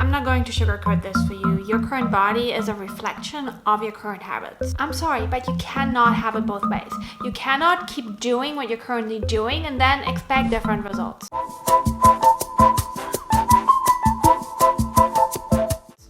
I'm not going to sugarcoat this for you. Your current body is a reflection of your current habits. I'm sorry, but you cannot have it both ways. You cannot keep doing what you're currently doing and then expect different results.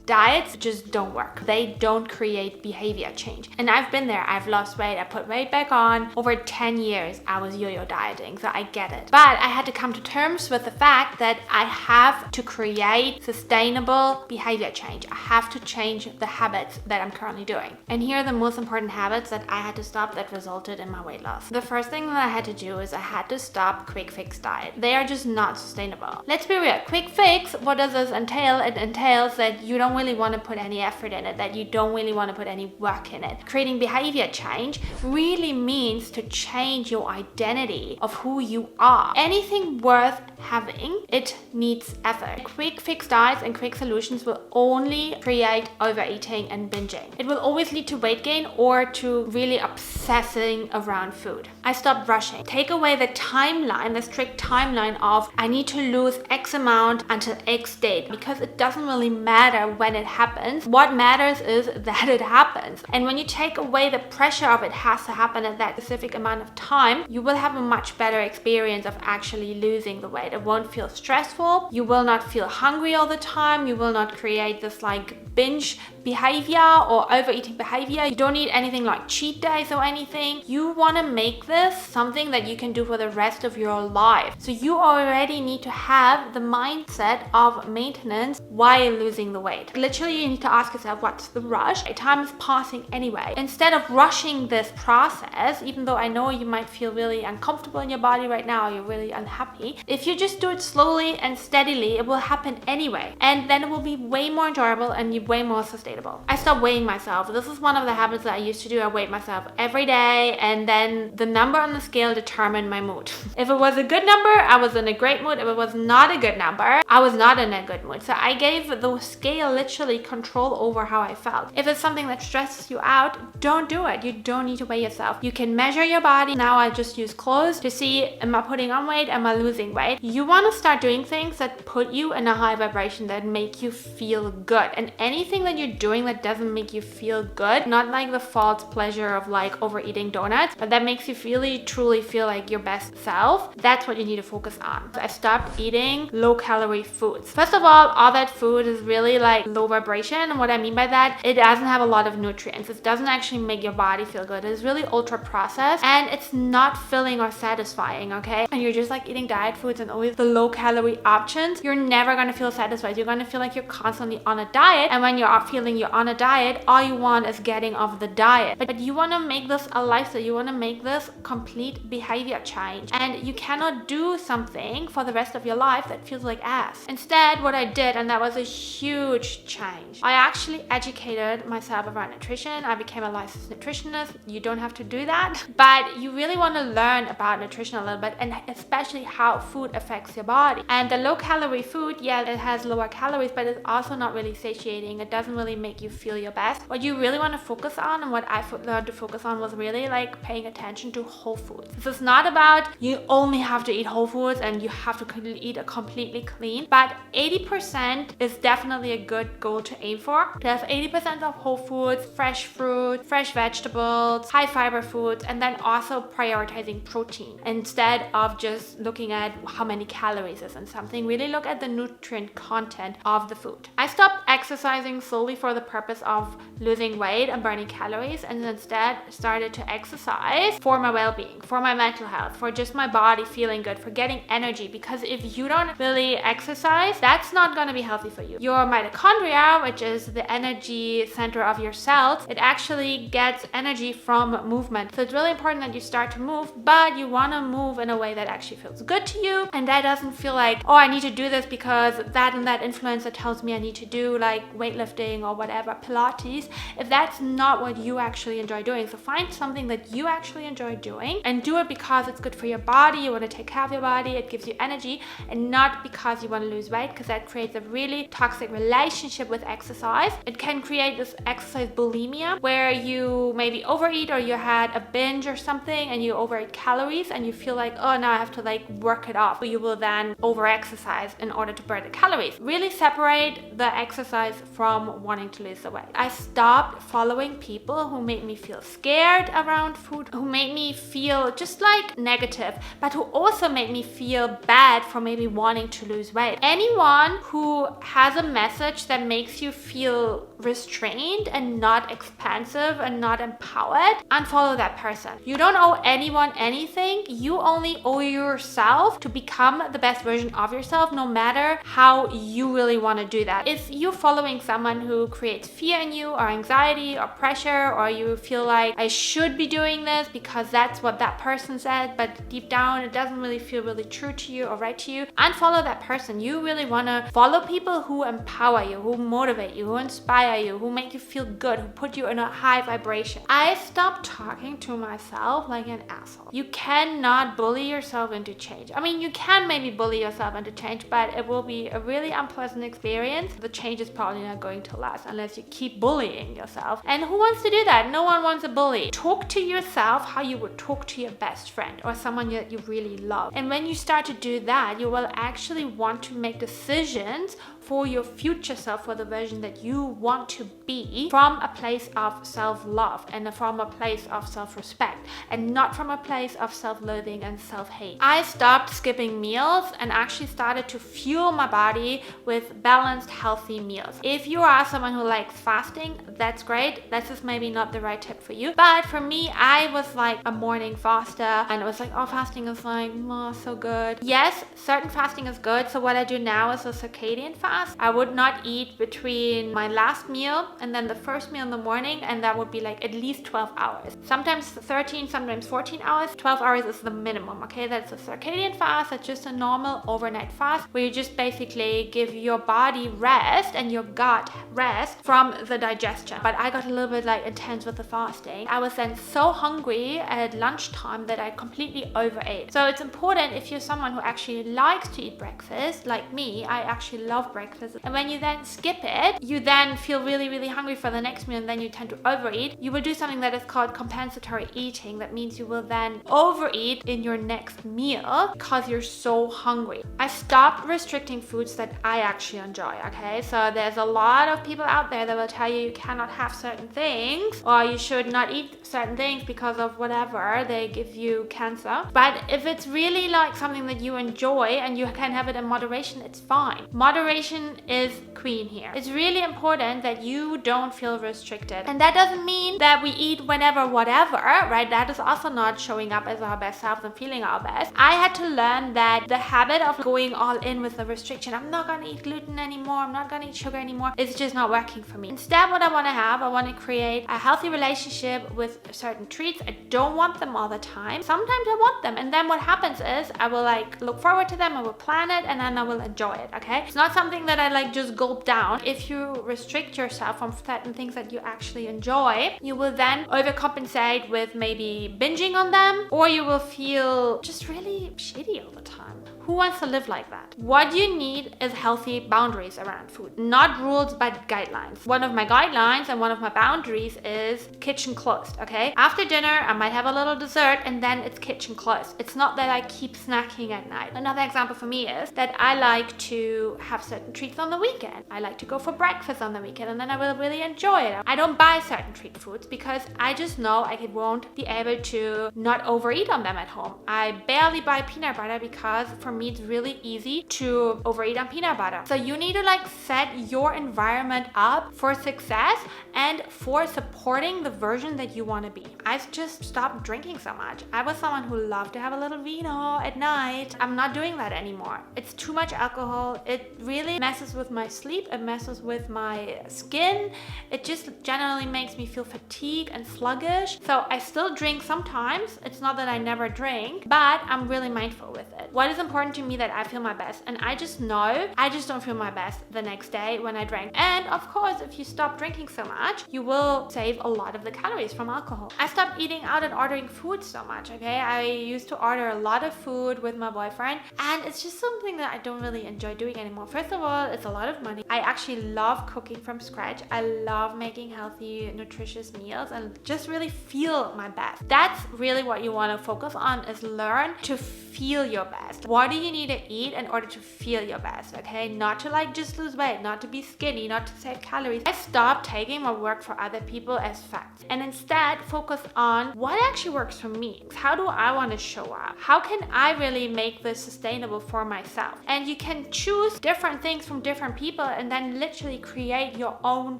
Diets just don't work. They don't create behavior change. And I've been there. I've lost weight. I put weight back on. Over 10 years, I was yo-yo dieting, so I get it. But I had to come to terms with the fact that I have to create sustainable behavior change. I have to change the habits that I'm currently doing. And here are the most important habits that I had to stop that resulted in my weight loss. The first thing that I had to do is I had to stop quick fix diet. They are just not sustainable. Let's be real. Quick fix, what does this entail? It entails that you don't really want to put any effort in it, that you don't really want to put any work in it. Creating behavior change really means to change your identity of who you are. Anything worth having, it needs effort. Quick fix diets and quick solutions will only create overeating and binging. It will always lead to weight gain or to really obsessing around food. I stopped rushing. Take away the timeline, the strict timeline of I need to lose X amount until X date, because it doesn't really matter when it happens. What matters is that it happens. And when you take away the pressure of it has to happen at that specific amount of time, you will have a much better experience of actually losing the weight. It won't feel stressful. You will not feel hungry all the time. You will not create this like binge behavior or overeating behavior. You don't need anything like cheat days or anything. You want to make this something that you can do for the rest of your life. So you already need to have the mindset of maintenance while losing the weight. Literally, you need to ask yourself, what's the rush? Time is passing anyway. Instead of rushing this process, even though I know you might feel really uncomfortable in your body right now, you're really unhappy, if you just do it slowly and steadily, it will happen anyway. And then it will be way more enjoyable and way more sustainable. I stopped weighing myself. This is one of the habits that I used to do. I weighed myself every day, and then the number on the scale determined my mood. If it was a good number, I was in a great mood. If it was not a good number, I was not in a good mood. So I gave the scale literally control over how I felt. If it's something that stresses you out, don't do it. You don't need to weigh yourself. You can measure your body. Now I just use clothes to see, am I putting on weight? Am I losing weight? You want to start doing things that put you in a high vibration, that make you feel good. And anything that you're doing that doesn't make you feel good, not like the false pleasure of like overeating donuts, but that makes you really truly feel like your best self, that's what you need to focus on. So I stopped eating low calorie foods. First of all that food is really like low vibration. And what I mean by that, it doesn't have a lot of nutrients. It doesn't actually make your body feel good. It's really ultra processed and it's not filling or satisfying, okay? And you're just like eating diet foods and always the low calorie options, you're never gonna feel satisfied. You're gonna feel like you're constantly on a diet, and when you're feeling you're on a diet, all you want is getting off the diet. But you wanna make this a lifestyle. You wanna make this complete behavior change, and you cannot do something for the rest of your life that feels like ass. Instead, what I did, and that was a huge change, I actually educated myself around nutrition. I became a licensed nutritionist. You don't have to do that, but you really want to learn about nutrition a little bit, and especially how food affects your body. And the low calorie food, yeah, it has lower calories, but it's also not really satiating. It doesn't really make you feel your best. What you really want to focus on, and what I learned to focus on, was really like paying attention to whole foods. This is not about you only have to eat whole foods and you have to eat a completely clean, but 80% is definitely a good goal to aim for. To have 80% of whole foods, fresh fruit, fresh vegetables, high fiber foods, and then also prioritizing protein instead of just looking at how many calories is in something. Really look at the nutrient content of the food. I stopped exercising solely for the purpose of losing weight and burning calories, and instead started to exercise for my well-being, for my mental health, for just my body feeling good, for getting energy. Because if you don't really exercise, that's not going to be healthy for you. Your mitochondria, which is the energy center of your cells, it actually gets energy from movement. So it's really important that you start to move, but you want to move in a way that actually feels good to you, and that doesn't feel like, oh, I need to do this because that and that influencer tells me I need to do like weightlifting or whatever, Pilates, if that's not what you actually enjoy doing. So find something that you actually enjoy doing and do it because it's good for your body, you want to take care of your body, it gives you energy, and not because you want to lose weight, because that creates a really toxic relationship with exercise. It can create this exercise bulimia where you maybe overeat, or you had a binge or something and you overeat calories and you feel like, oh, now I have to like work it off. So you you will then over-exercise in order to burn the calories. Really separate the exercise from wanting to lose the weight. I stopped following people who made me feel scared around food, who made me feel just like negative, but who also made me feel bad for maybe wanting to lose weight. Anyone who has a message that makes you feel restrained and not expansive and not empowered, unfollow that person. You don't owe anyone anything. You only owe yourself to become the best version of yourself, no matter how you really want to do that. If you're following someone who creates fear in you, or anxiety, or pressure, or you feel like I should be doing this because that's what that person said, but deep down it doesn't really feel really true to you or right to you, unfollow that person. You really want to follow people who empower you, who motivate you, who inspire you, who make you feel good, who put you in a high vibration. I stopped talking to myself like an asshole. You cannot bully yourself into change. I mean, you can maybe bully yourself into change, but it will be a really unpleasant experience. The change is probably not going to last unless you keep bullying yourself. And who wants to do that? No one wants a bully. Talk to yourself how you would talk to your best friend or someone that you really love. And when you start to do that, you will actually want to make decisions for your future self, for the version that you want to be, from a place of self-love and from a place of self-respect, and not from a place of self-loathing and self-hate. I stopped skipping meals and actually started to fuel my body with balanced, healthy meals. If you are someone who likes fasting, that's great. This is maybe not the right tip for you. But for me, I was like a morning faster, and it was like, oh, fasting is like, oh, so good. Yes, certain fasting is good. So what I do now is a circadian fast. I would not eat between my last meal and then the first meal in the morning, and that would be like at least 12 hours. Sometimes 13, sometimes 14 hours. 12 hours is the minimum, okay? That's a circadian fast. That's just a normal overnight fast where you just basically give your body rest and your gut rest from the digestion. But I got a little bit like intense with the fasting. I was then so hungry at lunchtime that I completely overate. So it's important, if you're someone who actually likes to eat breakfast, like me, I actually love breakfast. And when you then skip it, you then feel really, really hungry for the next meal, and then you tend to overeat. You will do something that is called compensatory eating. That means you will then overeat in your next meal because you're so hungry. I stopped restricting foods that I actually enjoy, okay? So there's a lot of people out there that will tell you cannot have certain things, or you should not eat certain things because of whatever, they give you cancer. But if it's really like something that you enjoy and you can have it in moderation, it's fine. Moderation is queen here. It's really important that you don't feel restricted. And that doesn't mean that we eat whenever, whatever, right? That is also not showing up as our best self and feeling our best. I had to learn that the habit of going all in with the restriction, I'm not gonna eat gluten anymore, I'm not gonna eat sugar anymore, it's just not working for me. Instead, what I wanna have, I wanna create a healthy relationship with certain treats. I don't want them all the time. Sometimes I want them. And then what happens is I will like look forward to them, I will plan it, and then I will enjoy it, okay? It's not something that I like just gulp down. If you restrict yourself from certain things that you actually enjoy, you will then overcompensate with maybe binging on them, or you will feel just really shitty all the time. Who wants to live like that? What you need is healthy boundaries around food. Not rules, but guidelines. One of my guidelines and one of my boundaries is kitchen closed, okay? After dinner, I might have a little dessert and then it's kitchen closed. It's not that I keep snacking at night. Another example for me is that I like to have certain treats on the weekend. I like to go for breakfast on the weekend and then I will really enjoy it. I don't buy certain treat foods because I just know I won't be able to not overeat on them at home. I barely buy peanut butter because for me it's really easy to overeat on peanut butter. So you need to like set your environment up for success and for supporting the version that you want to be. I've just stopped drinking so much. I was someone who loved to have a little vino at night. I'm not doing that anymore. It's too much alcohol. It really messes with my sleep. It messes with my skin. It just generally makes me feel fatigued and sluggish. So I still drink sometimes. It's not that I never drink, but I'm really mindful with it. What is important to me that I feel my best, and I just know I just don't feel my best the next day when I drank. And of course, if you stop drinking so much, you will save a lot of the calories from alcohol. I stopped eating out and ordering food so much, okay? I used to order a lot of food with my boyfriend, and it's just something that I don't really enjoy doing anymore. First of all, it's a lot of money. I actually love cooking from scratch. I love making healthy, nutritious meals and just really feel my best. That's really what you want to focus on, is learn to feel your best. What do you need to eat in order to feel your best, okay? Not to like just lose weight, not to be skinny, not to save calories. I stopped taking my work for other people as facts and instead focus on what actually works for me. How do I want to show up? How can I really make this sustainable for myself? And you can choose different things from different people and then literally create your own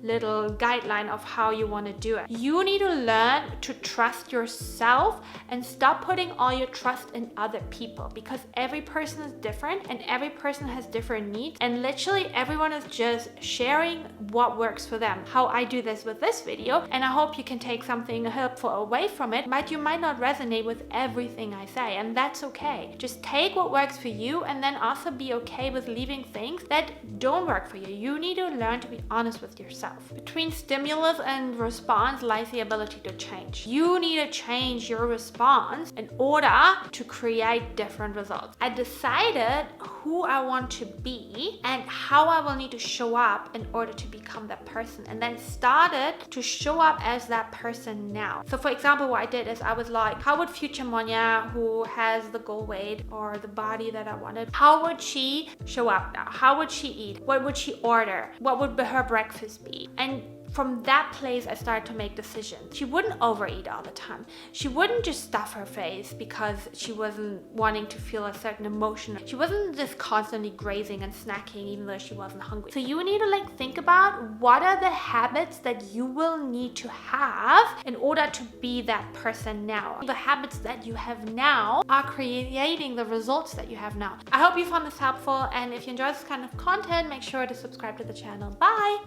little guideline of how you want to do it. You need to learn to trust yourself and stop putting all your trust in other people, because every person is different and every person has different needs, and literally everyone is just sharing what works for them. How I do this with this video, and I hope you can take something helpful away from it, but you might not resonate with everything I say, and that's okay. Just take what works for you and then also be okay with leaving things that don't work for you. You need to learn to be honest with yourself. Between stimulus and response lies the ability to change. You need to change your response in order to create different results. I decided who I want to be and how I will need to show up in order to become that person, and then started to show up as that person now. So for example, what I did is I was like, how would future Monia, who has the goal weight or the body that I wanted, how would she show up now? How would she eat? What would she order? What would her breakfast be? And from that place, I started to make decisions. She wouldn't overeat all the time. She wouldn't just stuff her face because she wasn't wanting to feel a certain emotion. She wasn't just constantly grazing and snacking even though she wasn't hungry. So you need to like think about what are the habits that you will need to have in order to be that person now. The habits that you have now are creating the results that you have now. I hope you found this helpful, and if you enjoy this kind of content, make sure to subscribe to the channel. Bye!